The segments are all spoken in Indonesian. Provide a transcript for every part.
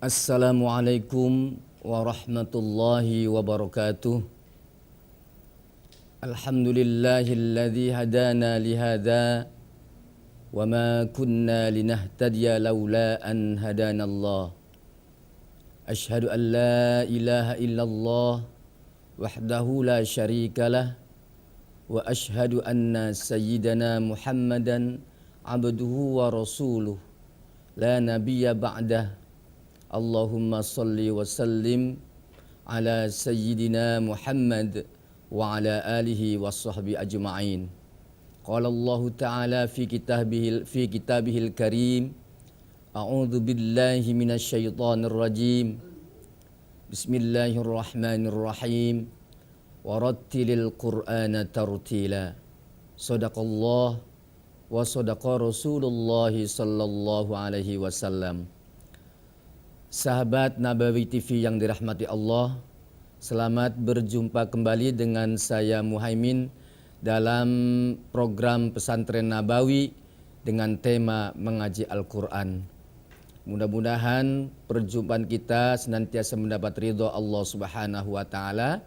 Assalamualaikum warahmatullahi wabarakatuh. Alhamdulillahilladzi hadana lihada wa ma kunna linahtadiya laula an hadanallah. Ashhadu an la ilaha illallah wahdahu la syarikalah wa ashhadu anna sayyidana Muhammadan abduhu wa rasuluh la nabiyya ba'dah. Allahumma salli wa sallim ala sayyidina Muhammad wa ala alihi wa sahbihi ajma'in. Qala Allah Ta'ala fi kitabihil karim. A'udzu billahi minasy syaithanir rajim. Bismillahirrahmanirrahim. Warattilil Qur'ana tartila. Shadaqallah wa shadaqa Rasulullah sallallahu alaihi wasallam. Sahabat Nabawi TV yang dirahmati Allah, selamat berjumpa kembali dengan saya Muhaimin dalam program Pesantren Nabawi dengan tema mengaji Al-Quran. Mudah-mudahan perjumpaan kita senantiasa mendapat ridho Allah Subhanahu wa Ta'ala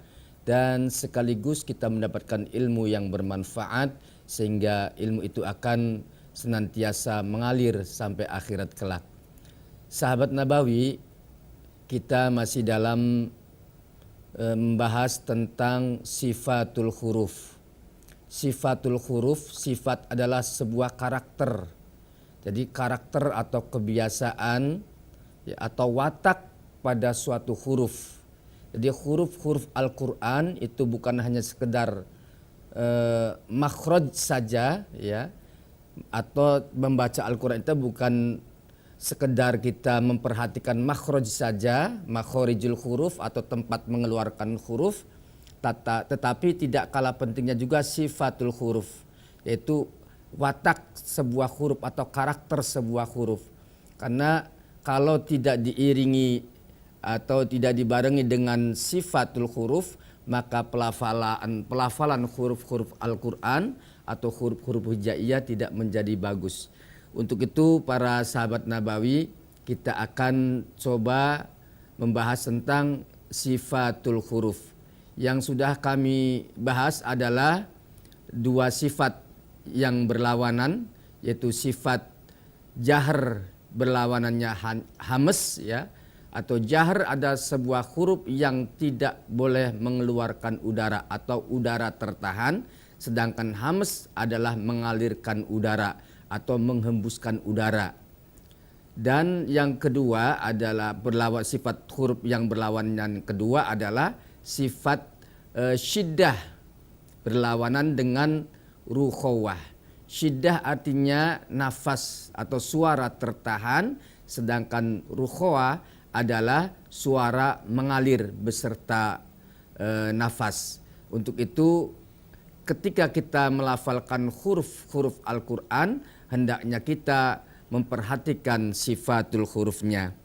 dan sekaligus kita mendapatkan ilmu yang bermanfaat sehingga ilmu itu akan senantiasa mengalir sampai akhirat kelak. Sahabat Nabawi, kita masih dalam membahas tentang sifatul huruf. Sifatul huruf, sifat adalah sebuah karakter. Jadi karakter atau kebiasaan ya, atau watak pada suatu huruf. Jadi huruf-huruf Al-Quran itu bukan hanya sekedar makhraj saja ya, atau membaca Al-Quran itu bukan sekedar kita memperhatikan makhraj saja, makhorijul huruf atau tempat mengeluarkan huruf, tetapi tidak kalah pentingnya juga sifatul huruf, yaitu watak sebuah huruf atau karakter sebuah huruf. Karena kalau tidak diiringi atau tidak dibarengi dengan sifatul huruf, maka pelafalan huruf-huruf Al-Quran atau huruf-huruf hijaiyah tidak menjadi bagus. Untuk itu para sahabat Nabawi, kita akan coba membahas tentang sifatul huruf. Yang sudah kami bahas adalah dua sifat yang berlawanan, yaitu sifat jahr berlawanannya hamas ya, atau jahr ada sebuah huruf yang tidak boleh mengeluarkan udara atau udara tertahan, sedangkan hamas adalah mengalirkan udara atau menghembuskan udara. Dan yang kedua adalah sifat huruf yang berlawanan kedua adalah sifat syiddah berlawanan dengan rukhawah. Syiddah artinya nafas atau suara tertahan, sedangkan rukhawah adalah suara mengalir beserta nafas. Untuk itu ketika kita melafalkan huruf-huruf Al-Quran, hendaknya kita memperhatikan sifatul hurufnya.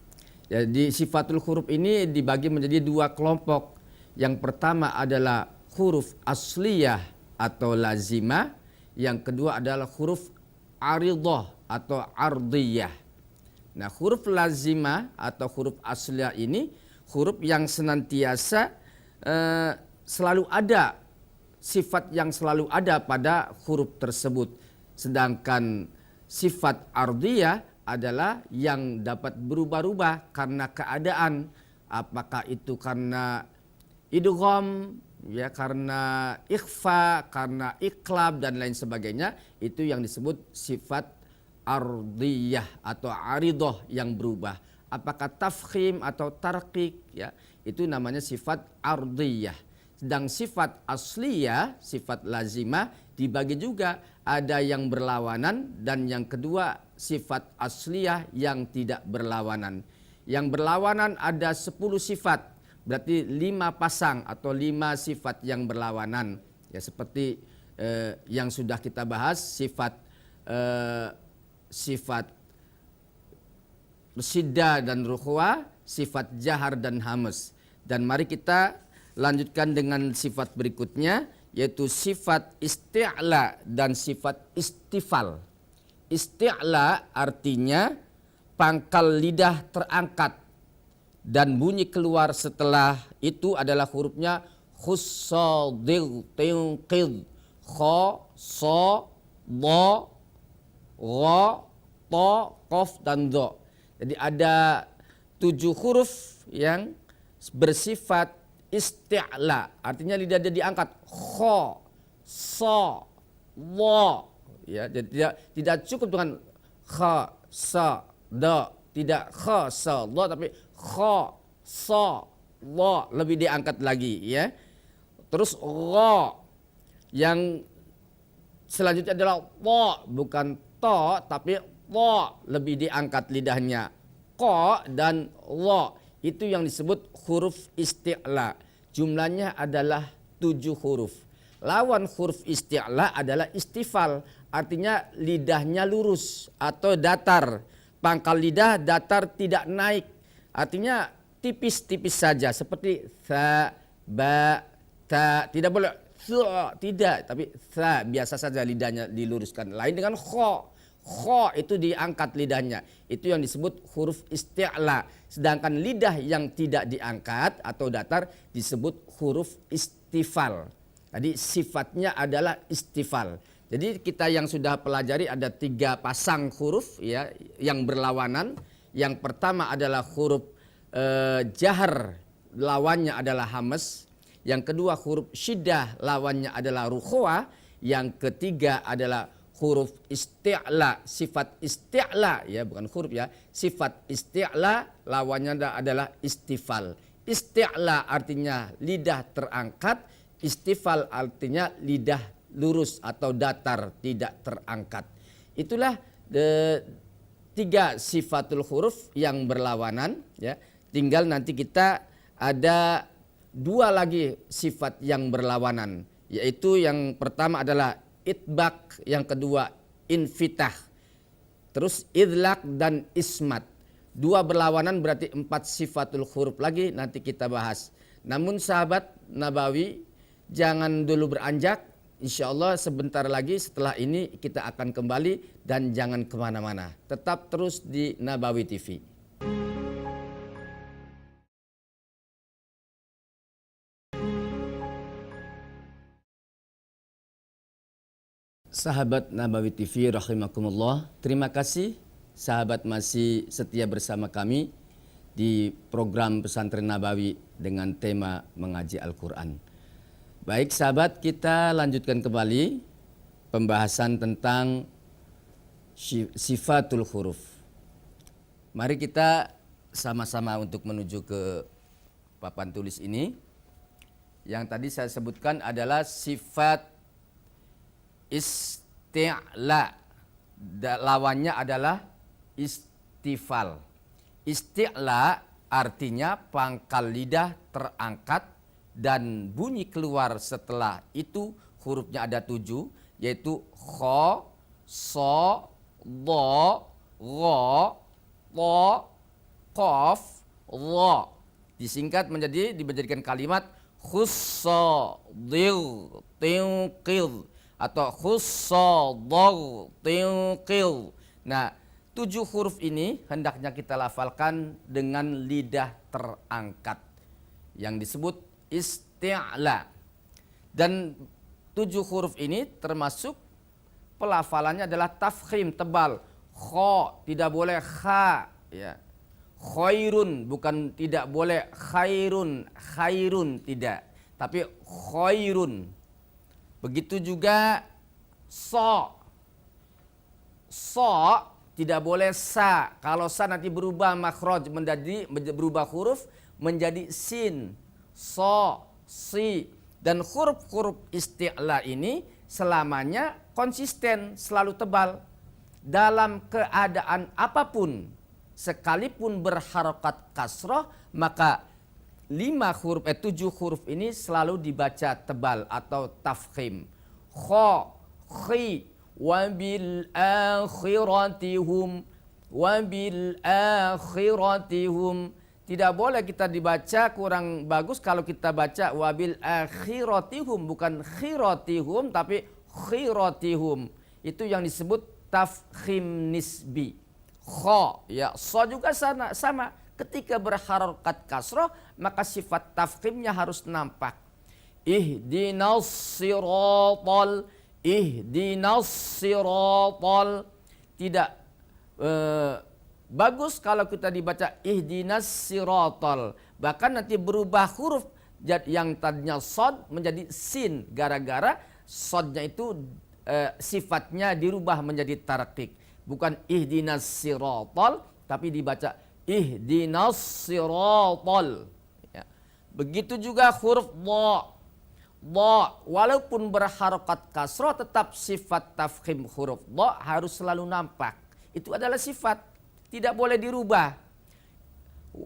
Jadi sifatul huruf ini dibagi menjadi dua kelompok. Yang pertama adalah huruf asliyah atau lazimah. Yang kedua adalah huruf aridhah atau ardiyah. Nah, huruf lazimah atau huruf asliyah ini huruf yang senantiasa selalu ada, sifat yang selalu ada pada huruf tersebut. Sedangkan sifat ardiyah adalah yang dapat berubah-ubah karena keadaan. Apakah itu karena idgham, ya, karena ikhfa, karena iqlab dan lain sebagainya. Itu yang disebut sifat ardiyah atau aridhah yang berubah. Apakah tafkhim atau tarqiq, ya, itu namanya sifat ardiyah. Sedang sifat asliyah, sifat lazimah dibagi juga, ada yang berlawanan dan yang kedua sifat asliyah yang tidak berlawanan. Yang berlawanan ada 10 sifat, berarti 5 pasang atau 5 sifat yang berlawanan. Ya, seperti yang sudah kita bahas, sifat syiddah dan rukhwa, sifat jahar dan hamas. Dan mari kita lanjutkan dengan sifat berikutnya, yaitu sifat isti'la dan sifat istifal. Isti'la artinya pangkal lidah terangkat dan bunyi keluar setelah itu adalah hurufnya khussadil tinqid, kha, sa, dha, gha, ta, qaf dan dha. Jadi ada 7 huruf yang bersifat isti'la, artinya lidah dia diangkat, kha, sa, dha. Ya, jadi tidak cukup dengan kha, sa, dha, tidak kha, sa, dha, tapi kha, sa, dha, lebih diangkat lagi ya. Terus gha yang selanjutnya adalah dha, bukan ta tapi dha, lebih diangkat lidahnya. Qa dan dha itu yang disebut huruf isti'la. Jumlahnya adalah 7 huruf. Lawan huruf isti'la adalah istifal, artinya lidahnya lurus atau datar. Pangkal lidah datar, tidak naik. Artinya tipis-tipis saja seperti tha, ba, ta, tidak boleh tha, tidak, tapi tha biasa saja lidahnya diluruskan. Lain dengan kha. Kha itu diangkat lidahnya. Itu yang disebut huruf isti'la. Sedangkan lidah yang tidak diangkat atau datar disebut huruf istifal. Jadi sifatnya adalah istifal. Jadi kita yang sudah pelajari ada 3 pasang huruf ya yang berlawanan. Yang pertama adalah huruf jahar, lawannya adalah hamas. Yang kedua huruf syiddah, lawannya adalah rukhuwa. Yang ketiga adalah huruf isti'la, sifat isti'la ya, bukan huruf ya. Sifat isti'la lawannya adalah istifal. Isti'la artinya lidah terangkat, istifal artinya lidah lurus atau datar, tidak terangkat. Itulah 3 sifatul huruf yang berlawanan ya. Tinggal nanti kita ada 2 lagi sifat yang berlawanan, yaitu yang pertama adalah itbaq, yang kedua infitah, terus idlaq dan ismat. 2 berlawanan berarti 4 sifatul huruf lagi nanti kita bahas. Namun sahabat Nabawi jangan dulu beranjak, insya Allah sebentar lagi setelah ini kita akan kembali dan jangan kemana-mana. Tetap terus di Nabawi TV. Sahabat Nabawi TV rahimakumullah, terima kasih sahabat masih setia bersama kami di program Pesantren Nabawi dengan tema mengaji Al-Quran. Baik sahabat, kita lanjutkan kembali pembahasan tentang sifatul huruf. Mari kita sama-sama untuk menuju ke papan tulis ini. Yang tadi saya sebutkan adalah sifat isti'la, lawannya adalah istifal. Isti'la artinya pangkal lidah terangkat dan bunyi keluar setelah itu hurufnya ada 7, yaitu kha, sa, dha, gha, ta, qaf, dha. Disingkat dijadikan kalimat khussadil tinqid atau khussadil tinqil. Nah, 7 huruf ini hendaknya kita lafalkan dengan lidah terangkat yang disebut isti'la. Dan 7 huruf ini termasuk pelafalannya adalah tafkhim, tebal. Kha tidak boleh kha ya. Khairun bukan tidak boleh khairun, khairun tidak, tapi khairun. Begitu juga so tidak boleh sa. Kalau sa nanti berubah makhraj berubah huruf menjadi sin, so, si. Dan huruf-huruf isti'la ini selamanya konsisten, selalu tebal. Dalam keadaan apapun, sekalipun berharokat kasroh, maka 7 huruf ini selalu dibaca tebal atau tafkhim. Kha, khi, wabil akhiratihum, wabil akhiratihum. Tidak boleh kita dibaca kurang bagus kalau kita baca wabil akhiratihum, bukan khiratihum tapi khiratihum. Itu yang disebut tafkhim nisbi. Kha ya, so juga sama. Ketika berharokat kasroh, maka sifat tafkhimnya harus nampak. Ihdinas siratal, ihdinas siratal. Tidak bagus kalau kita dibaca ihdinas siratal. Bahkan nanti berubah huruf yang tadinya sod menjadi sin. Gara-gara sodnya itu sifatnya dirubah menjadi tarqiq. Bukan ihdinas siratal, tapi dibaca ihdinas siratal. Ya. Begitu juga huruf dha. Dha walaupun berharokat kasroh tetap sifat tafkhim huruf dha harus selalu nampak. Itu adalah sifat, tidak boleh dirubah.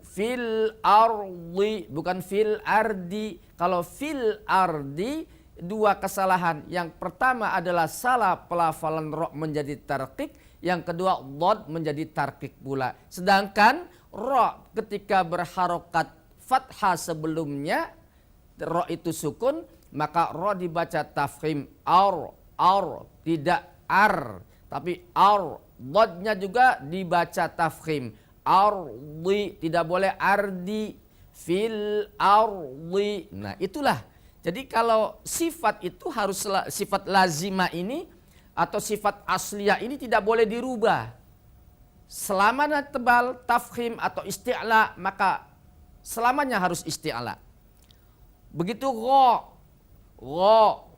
Fil ardi bukan fil ardi. Kalau fil ardi dua kesalahan. Yang pertama adalah salah pelafalan ro menjadi tarqiq, yang kedua dhad menjadi tarqiq pula. Sedangkan ro ketika berharokat fathah sebelumnya ro itu sukun, maka ro dibaca tafkhim ar, tidak ar, tapi ar. Dodnya juga dibaca tafkhim ardi, tidak boleh ardi, fil ardi. Nah itulah. Jadi kalau sifat itu harus sifat lazimah ini atau sifat asliyah ini tidak boleh dirubah. Selama tebal tafkhim atau isti'la, maka selamanya harus isti'la. Begitu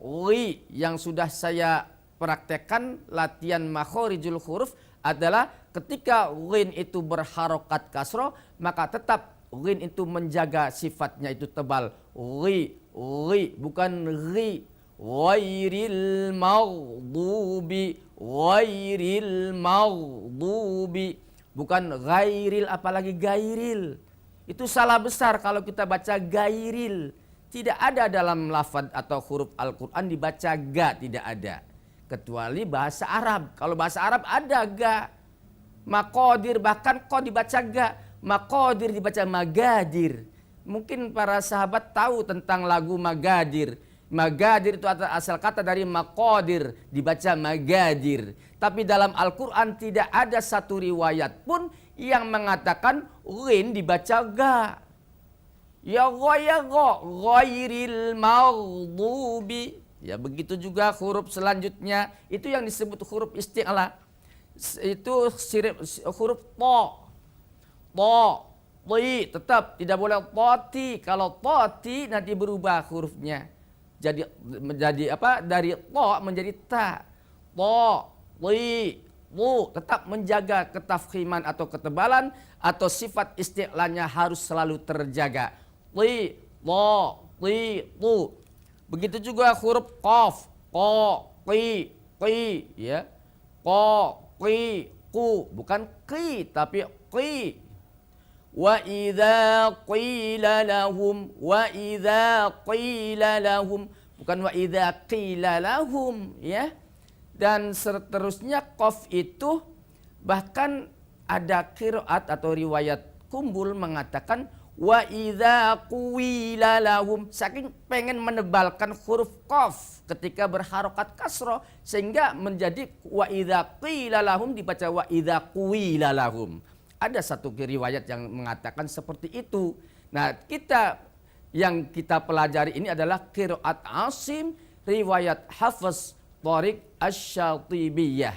ri yang sudah saya praktekkan latihan makhorijul huruf adalah ketika ghin itu berharokat kasroh, maka tetap ghin itu menjaga sifatnya itu tebal. Ri bukan ri. Ghairil maghdubi, bukan ghairil, apalagi gairil. Itu salah besar kalau kita baca gairil. Tidak ada dalam lafaz atau huruf Al-Quran dibaca ga, tidak ada. Kecuali bahasa Arab. Kalau bahasa Arab ada ga. Maqadir bahkan kok dibaca ga. Maqadir dibaca magadir. Mungkin para sahabat tahu tentang lagu Magadir. Magadir itu asal kata dari maqadir, dibaca magadir. Tapi dalam Al-Quran tidak ada satu riwayat pun yang mengatakan ghin dibaca ga. Ya ghairil maghdubi. Ya begitu juga huruf selanjutnya itu yang disebut huruf isti'la. Itu huruf to. Ti tetap tidak boleh toti. Kalau toti nanti berubah hurufnya. Menjadi apa? Dari to menjadi ta. To, ti, tu. Tetap menjaga ketafkhiman atau ketebalan atau sifat isti'lanya harus selalu terjaga. Ti, to, ti, tu. Begitu juga huruf qaf, ko, qi, ya. Ko, qi, ku, bukan qi tapi qi. Wa idza qila lahum, bukan wa idza qila lahum, ya. Dan seterusnya qaf itu bahkan ada qiraat atau riwayat kumbul mengatakan wa idza qila lahum, saking pengen menebalkan huruf qaf ketika berharokat kasroh sehingga menjadi wa idza qila lahum dibaca wa idza qila lahum. Ada satu riwayat yang mengatakan seperti itu. Nah, yang kita pelajari ini adalah qiraat Asim, riwayat Hafs, Thariq Asy-Syatibiyah.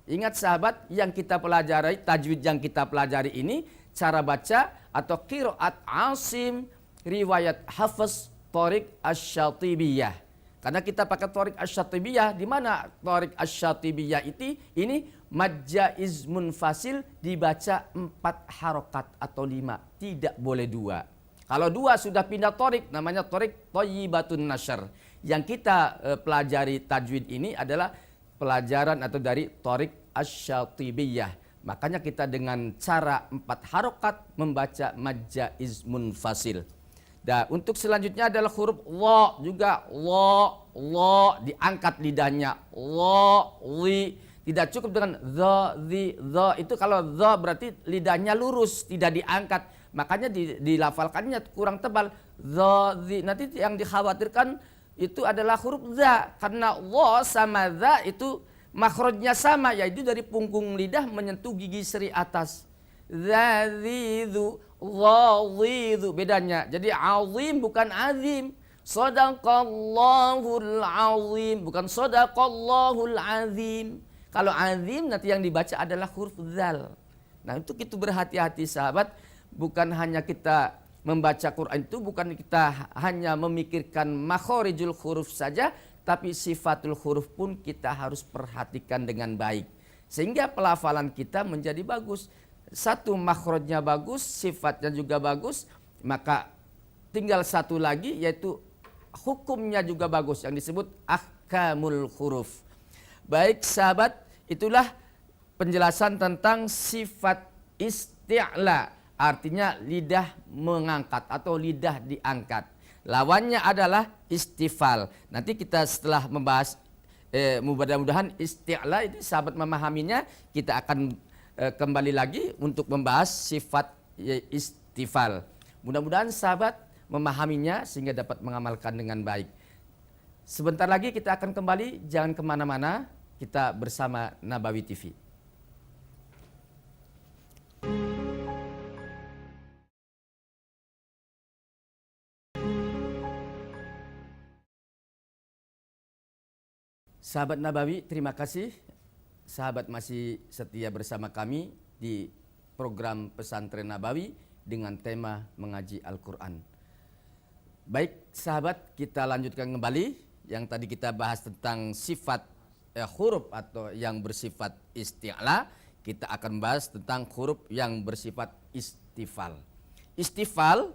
Ingat sahabat, yang kita pelajari, tajwid yang kita pelajari ini, cara baca atau qiraat Asim, riwayat Hafs, Thariq Asy-Syatibiyah. Karena kita pakai Thariq Asy-Syatibiyah, di mana Thariq Asy-Syatibiyah ini majjaiz munfasil dibaca 4 harokat atau 5, tidak boleh 2. Kalau 2 sudah pindah Thariq, namanya Thariq Thayyibatun Nashr. Yang kita pelajari tajwid ini adalah pelajaran atau dari Thariq Asy-Syatibiyah. Makanya kita dengan cara 4 harokat membaca majjaiz munfasil. Dan untuk selanjutnya adalah huruf wa juga la diangkat lidahnya, li. Tidak cukup dengan the itu kalau the berarti lidahnya lurus tidak diangkat, makanya dilafalkannya kurang tebal the. Nanti yang dikhawatirkan itu adalah huruf za, karena wa sama za itu makhrajnya sama, yaitu dari punggung lidah menyentuh gigi seri atas. Dzadidzu, dzadidzu. Bedanya. Jadi azim bukan azim. Shadaqallahul azim, bukan shadaqallahul azim. Kalau azim nanti yang dibaca adalah huruf dzal. Nah, untuk itu berhati-hati sahabat, bukan hanya kita membaca Quran itu bukan kita hanya memikirkan makhorijul huruf saja, tapi sifatul huruf pun kita harus perhatikan dengan baik. Sehingga pelafalan kita menjadi bagus. Satu, makhrajnya bagus, sifatnya juga bagus, maka tinggal satu lagi yaitu hukumnya juga bagus yang disebut ahkamul huruf. Baik sahabat, itulah penjelasan tentang sifat isti'la, artinya lidah mengangkat atau lidah diangkat. Lawannya adalah istifal. Nanti kita setelah membahas mudah-mudahan isti'la ini sahabat memahaminya, kita akan kembali lagi untuk membahas sifat istifal. Mudah-mudahan sahabat memahaminya sehingga dapat mengamalkan dengan baik. Sebentar lagi kita akan kembali, jangan kemana-mana, kita bersama Nabawi TV. Sahabat Nabawi, terima kasih. Sahabat masih setia bersama kami di program Pesantren Nabawi dengan tema mengaji Al-Quran. Baik sahabat, kita lanjutkan kembali. Yang tadi kita bahas tentang sifat huruf atau yang bersifat isti'la. Kita akan bahas tentang huruf yang bersifat istifal. Istifal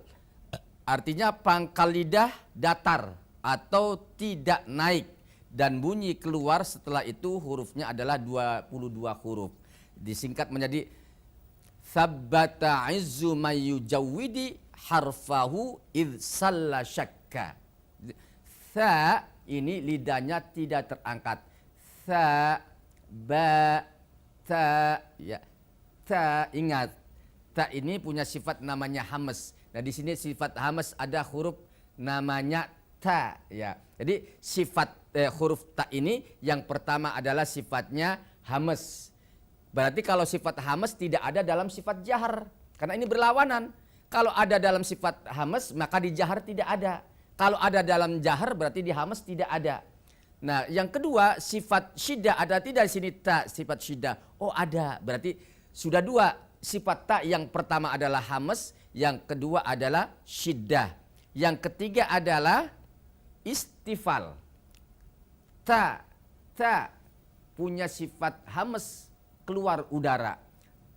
artinya pangkal lidah datar atau tidak naik, dan bunyi keluar setelah itu hurufnya adalah 22 huruf. Disingkat menjadi Thabbata izzu mayyujawwidi harfahu id salla syakka. Tha ini lidahnya tidak terangkat. Tha, ba, ta, ya. Ta, ingat. Ta ini punya sifat namanya hamas. Nah, di sini sifat hamas ada huruf namanya ta, ya. Jadi sifat huruf ta ini yang pertama adalah sifatnya hamas. Berarti kalau sifat hamas tidak ada dalam sifat jahar, karena ini berlawanan. Kalau ada dalam sifat hamas maka di jahar tidak ada. Kalau ada dalam jahar berarti di hamas tidak ada. Nah, yang kedua sifat syiddah ada tidak di sini ta sifat syiddah? Oh ada, berarti sudah dua sifat ta. Yang pertama adalah hamas, yang kedua adalah syiddah. Yang ketiga adalah istifal. Ta punya sifat hamas, keluar udara.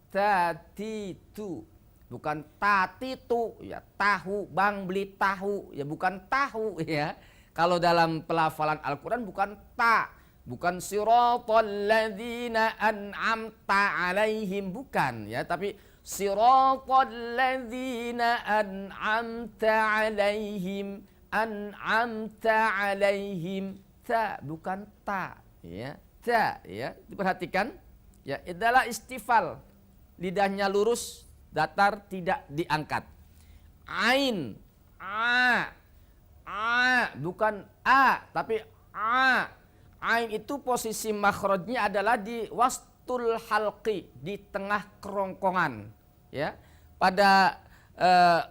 Tatitu, bukan tatitu, ya tahu, bang beli tahu, ya bukan tahu ya. Kalau dalam pelafalan Al-Quran bukan ta, bukan siratal ladzina an'amta alaihim, bukan ya, tapi siratal ladzina an'amta alaihim, an'amta alaihim. Ta bukan ta, ya. Ta ya, diperhatikan ya, adalah istifal. Lidahnya lurus, datar, tidak diangkat. Ain, a, bukan a, tapi a. Ain itu posisi makhrajnya adalah di wastul halqi, di tengah kerongkongan. Ya, pada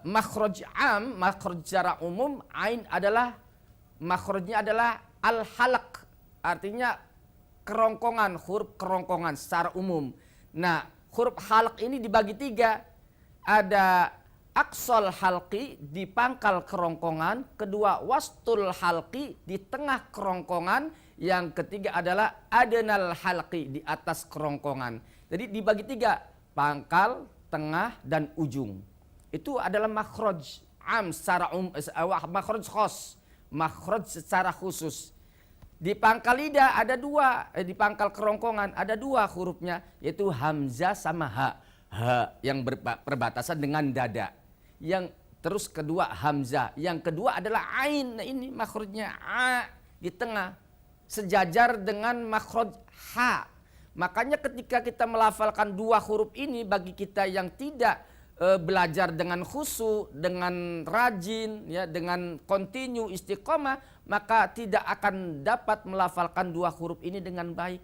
makhraj am, makhraj secara umum, ain adalah makhrajnya adalah al-halq, artinya kerongkongan, huruf kerongkongan secara umum. Nah, huruf halq ini dibagi tiga. Ada aqsal halqi di pangkal kerongkongan, kedua wastul halqi di tengah kerongkongan, yang ketiga adalah adnal halqi di atas kerongkongan. Jadi dibagi tiga, pangkal, tengah, dan ujung. Itu adalah makhraj am secara makhraj khos, makhraj secara khusus. Di pangkal lidah ada dua, di pangkal kerongkongan ada dua hurufnya, yaitu hamzah sama ha. Ha yang berbatasan dengan dada. Yang terus kedua hamzah, yang kedua adalah ain. Nah, ini makhrajnya a di tengah, sejajar dengan makhraj ha. Makanya ketika kita melafalkan dua huruf ini, bagi kita yang tidak belajar dengan khusyuk, dengan rajin, ya, dengan kontinu istiqomah, maka tidak akan dapat melafalkan dua huruf ini dengan baik.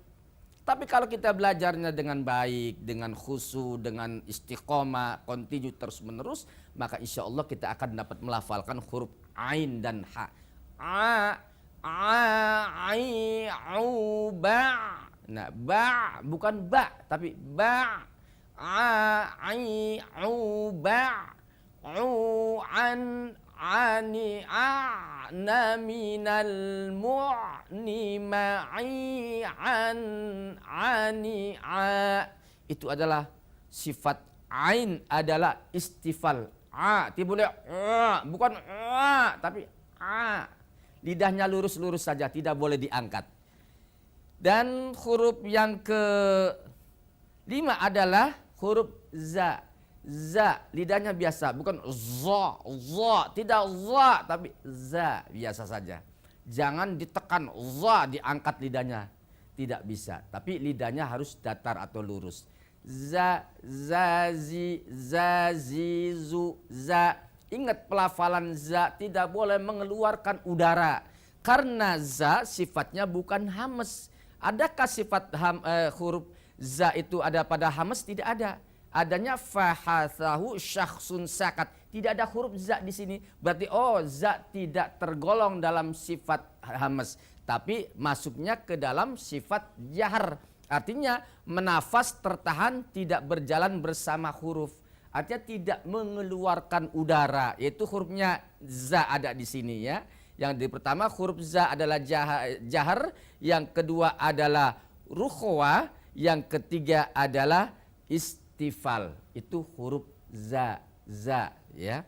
Tapi kalau kita belajarnya dengan baik, dengan khusyuk, dengan istiqomah, continue terus menerus, maka insya Allah kita akan dapat melafalkan huruf ain dan ha. A, ai, au, ba. Nah, ba bukan ba, tapi ba. A, ai, au, ba. Au, an, ani, na minal mu'ni ma'i an ani a. Itu adalah sifat ain, adalah istifal. A, tidak boleh bukan tapi a. Lidahnya lurus-lurus saja, tidak boleh diangkat. Dan huruf yang ke-5 adalah huruf za. Za, lidahnya biasa, bukan za, tidak za, tapi za, biasa saja. Jangan ditekan za, diangkat lidahnya. Tidak bisa, tapi lidahnya harus datar atau lurus. Za, zazi, zazizu, za. Ingat pelafalan za, tidak boleh mengeluarkan udara. Karena za sifatnya bukan hamas. Adakah sifat huruf za itu ada pada hamas? Tidak ada. Adanya fahathahu syakhsun sakat. Tidak ada huruf za di sini. Berarti za tidak tergolong dalam sifat hamas, tapi masuknya ke dalam sifat jahar. Artinya menafas tertahan, tidak berjalan bersama huruf. Artinya tidak mengeluarkan udara. Yaitu hurufnya za ada di sini ya. Yang pertama huruf za adalah jahar, yang kedua adalah rukhwa, yang ketiga adalah istifal. Itu huruf za ya.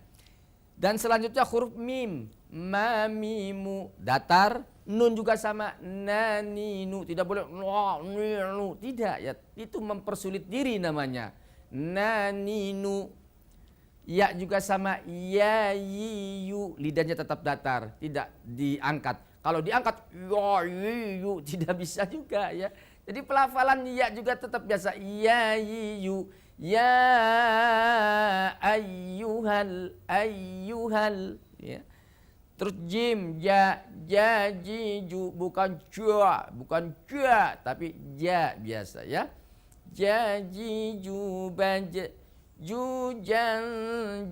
Dan selanjutnya huruf mim, ma mimu, datar. Nun juga sama, na ninu, tidak boleh nu, tidak ya. Itu mempersulit diri namanya. Na ninu. Ya juga sama, ya yu, lidahnya tetap datar, tidak diangkat. Kalau diangkat ya yu, tidak bisa juga ya. Jadi pelafalan ya juga tetap biasa, ya yu, ya ayyuhal ya. Terus jim, ja, jiju, bukan ja, tapi ja biasa ya. Jaju, banja, jujan,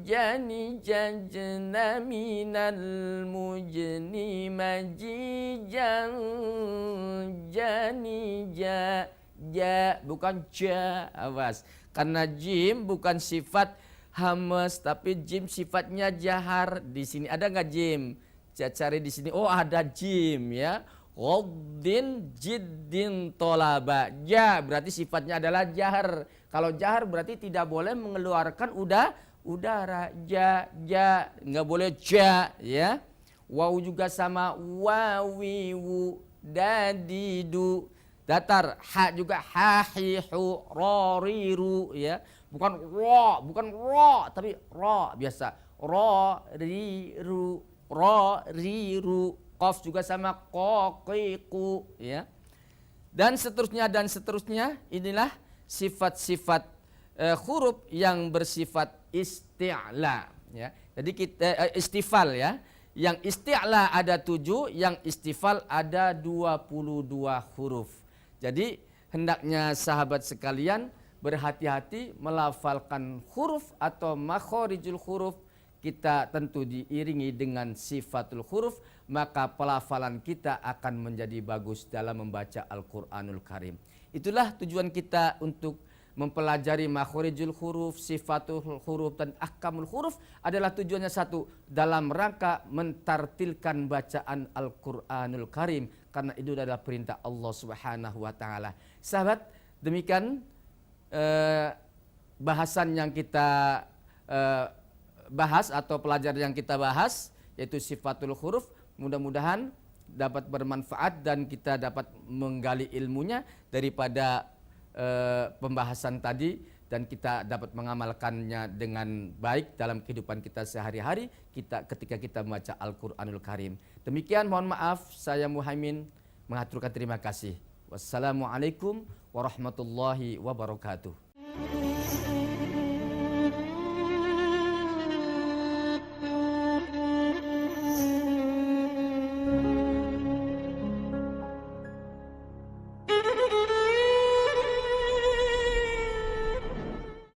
jani, jajna minal mujni majijan, jani, ja, bukan ja, awas. Karena jim bukan sifat hamas, tapi jim sifatnya jahar. Di sini ada nggak jim? Saya cari di sini. Oh, ada jim ya. Ghaddin jiddin tolaba. Ja berarti sifatnya adalah jahar. Kalau jahar berarti tidak boleh mengeluarkan udara. Ja, nggak boleh ja ya. Waw juga sama, wawiwu, dadidu. Datar, ha juga hahihu, roriru ya. Bukan ro, tapi ro biasa. Roriru. Qaf juga sama, qoqiqu ya. Dan seterusnya, inilah sifat-sifat huruf yang bersifat isti'la ya. Jadi kita istifal ya. Yang isti'la ada 7, yang istifal ada 22 huruf. Jadi hendaknya sahabat sekalian berhati-hati melafalkan huruf atau makhorijul huruf. Kita tentu diiringi dengan sifatul huruf, maka pelafalan kita akan menjadi bagus dalam membaca Al-Quranul Karim. Itulah tujuan kita untuk mempelajari makhorijul huruf, sifatul huruf, dan ahkamul huruf adalah tujuannya satu, dalam rangka mentartilkan bacaan Al-Quranul Karim, karena itu adalah perintah Allah Subhanahu wa Ta'ala. Sahabat, demikian bahasan yang kita bahas atau pelajaran yang kita bahas, yaitu sifatul huruf. Mudah-mudahan dapat bermanfaat dan kita dapat menggali ilmunya daripada pembahasan tadi, dan kita dapat mengamalkannya dengan baik dalam kehidupan kita sehari-hari ketika kita membaca Al-Quranul Karim. Demikian, mohon maaf, saya Muhaimin mengaturkan terima kasih. Wassalamualaikum warahmatullahi wabarakatuh.